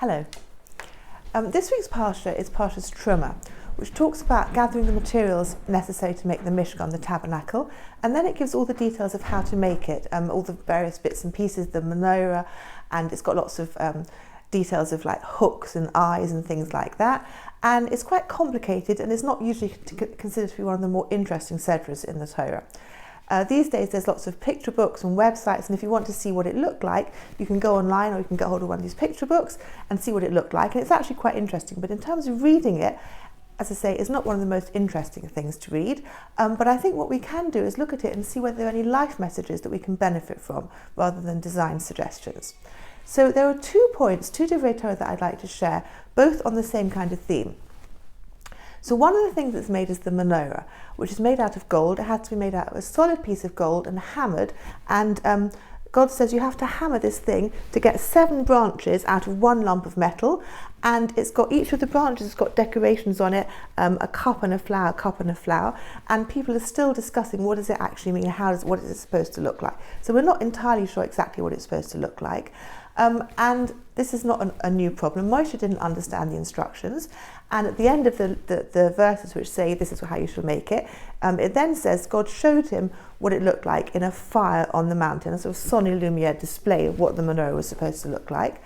Hello. This week's Parsha is Parsha's Truma, which talks about gathering the materials necessary to make the Mishkan, the tabernacle, and then it gives all the details of how to make it, all the various bits and pieces, the Menorah, and it's got lots of details of like hooks and eyes and things like that. And it's quite complicated and it's not usually considered to be one of the more interesting sedras in the Torah. These days there's lots of picture books and websites, and if you want to see what it looked like, you can go online or you can get hold of one of these picture books and see what it looked like, and it's actually quite interesting. But in terms of reading it, as I say, it's not one of the most interesting things to read, but I think what we can do is look at it and see whether there are any life messages that we can benefit from rather than design suggestions. So there are 2 points, 2 divrei Torah that I'd like to share, both on the same kind of theme. So one of the things that's made is the Menorah, which is made out of gold. It has to be made out of a solid piece of gold and hammered, and God says you have to hammer this thing to get 7 branches out of 1 lump of metal, and it's got, each of the branches has got decorations on it, a cup and a flower, and people are still discussing what does it actually mean, what is it supposed to look like. So we're not entirely sure exactly what it's supposed to look like. And this is not a new problem. Moshe didn't understand the instructions, and at the end of the verses which say this is how you should make it, it then says God showed him what it looked like in a fire on the mountain, a sort of Sony Lumiere display of what the menorah was supposed to look like.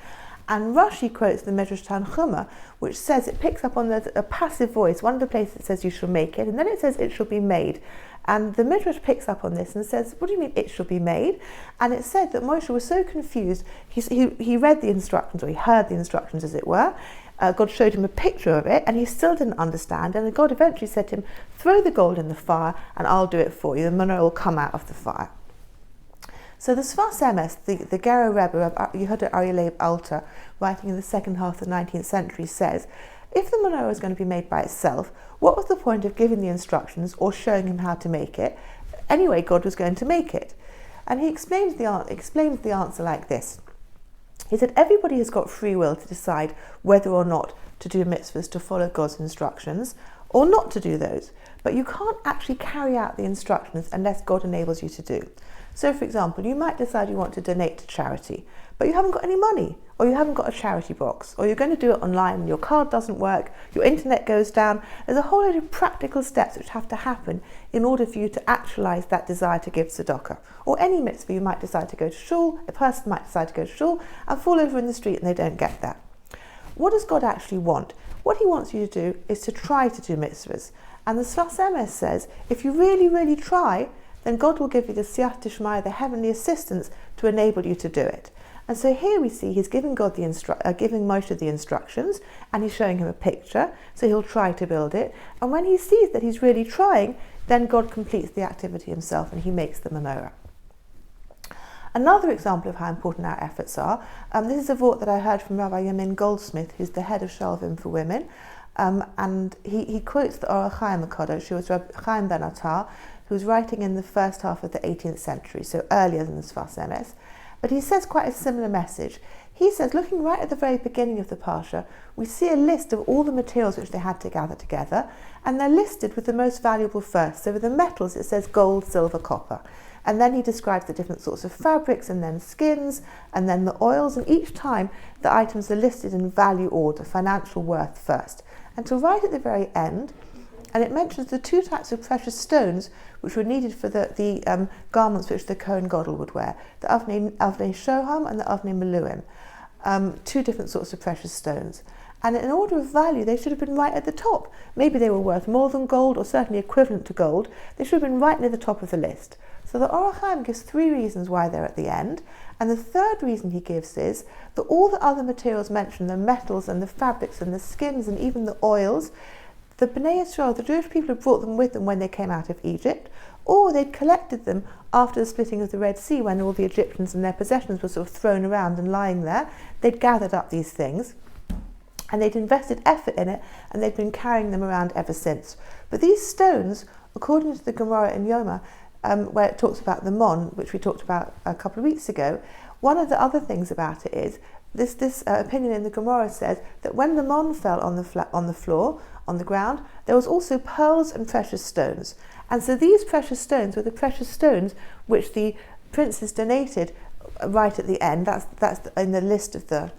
And Rashi quotes the Medrash Tanchuma, which says it picks up on a passive voice. One of the places it says you shall make it, and then it says it shall be made. And the Midrash picks up on this and says, what do you mean it shall be made? And it said that Moshe was so confused, he read the instructions, or he heard the instructions as it were. God showed him a picture of it and he still didn't understand, and God eventually said to him, throw the gold in the fire and I'll do it for you. The menorah will come out of the fire. So the Swast, the Gero Rebbe of Yehuda Aryeh Leib Alter, writing in the second half of the 19th century, says, if the menorah is going to be made by itself, what was the point of giving the instructions or showing him how to make it? Anyway, God was going to make it. And he explains the answer like this. He said, everybody has got free will to decide whether or not to do mitzvahs, to follow God's instructions, or not to do those. But you can't actually carry out the instructions unless God enables you to do. So, for example, you might decide you want to donate to charity, but you haven't got any money, or you haven't got a charity box, or you're going to do it online and your card doesn't work, your internet goes down. There's a whole load of practical steps which have to happen in order for you to actualize that desire to give tzedakah. Or any mitzvah, you might decide to go to shul, a person might decide to go to shul and fall over in the street and they don't get that. What does God actually want? What he wants you to do is to try to do mitzvahs. And the Swast says, if you really, really try, then God will give you the siyat dishmaya, the heavenly assistance, to enable you to do it. And so here we see he's giving giving Moshe the instructions, and he's showing him a picture, so he'll try to build it. And when he sees that he's really trying, then God completes the activity himself and he makes the menorah. Another example of how important our efforts are, this is a thought that I heard from Rabbi Yamin Goldsmith, who's the head of Shalvim for women, and he quotes the Orach Chaim HaKadosh, who was Rabbi Chaim Ben Attar, who was writing in the first half of the 18th century, so earlier than the Swast. But he says quite a similar message. He says, looking right at the very beginning of the Parsha, we see a list of all the materials which they had to gather together, and they're listed with the most valuable first. So with the metals, it says gold, silver, copper. And then he describes the different sorts of fabrics, and then skins, and then the oils, and each time the items are listed in value order, financial worth first. Until right at the very end, and it mentions the 2 types of precious stones which were needed for the garments which the Kohen Gadol would wear, the Avnei Shoham and the Avnei Meluim, 2 different sorts of precious stones. And in order of value, they should have been right at the top. Maybe they were worth more than gold, or certainly equivalent to gold. They should have been right near the top of the list. So the Orach Chaim gives 3 reasons why they're at the end. And the third reason he gives is that all the other materials mentioned, the metals and the fabrics and the skins and even the oils, the Bnei Yisrael, the Jewish people, had brought them with them when they came out of Egypt, or they'd collected them after the splitting of the Red Sea, when all the Egyptians and their possessions were sort of thrown around and lying there. They'd gathered up these things, and they'd invested effort in it, and they'd been carrying them around ever since. But these stones, according to the Gemara in Yoma, where it talks about the mon, which we talked about a couple of weeks ago, one of the other things about it is, this opinion in the Gemara says that when the mon fell on the floor, on the ground, there was also pearls and precious stones. And so these precious stones were the precious stones which the princes donated right at the end. That's in the list of the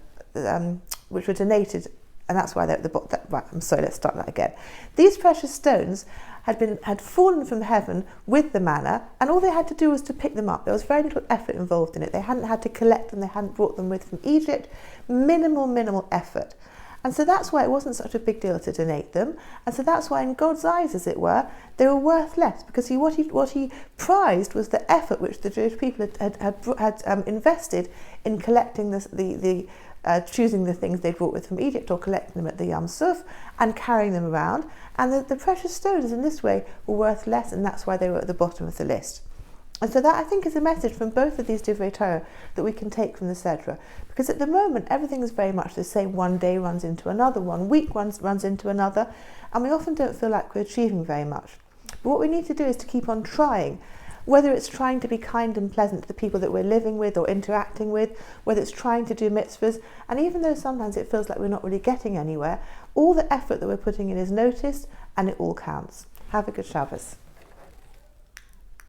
which were donated, and that's why they're at the bottom. Right, I'm sorry, let's start that again. These precious stones had fallen from heaven with the manna, and all they had to do was to pick them up. There was very little effort involved in it. They hadn't had to collect them, they hadn't brought them with from Egypt. Minimal effort. And so that's why it wasn't such a big deal to donate them. And so that's why, in God's eyes, as it were, they were worth less, because what he prized was the effort which the Jewish people had invested in collecting choosing the things they brought with from Egypt, or collecting them at the Yam Suf and carrying them around. And the precious stones in this way were worth less, and that's why they were at the bottom of the list. And so that, I think, is a message from both of these Divrei Torah that we can take from the Sedra. Because at the moment, everything is very much the same. One day runs into another, 1 week runs into another, and we often don't feel like we're achieving very much. But what we need to do is to keep on trying, whether it's trying to be kind and pleasant to the people that we're living with or interacting with, whether it's trying to do mitzvahs, and even though sometimes it feels like we're not really getting anywhere, all the effort that we're putting in is noticed, and it all counts. Have a good Shabbos.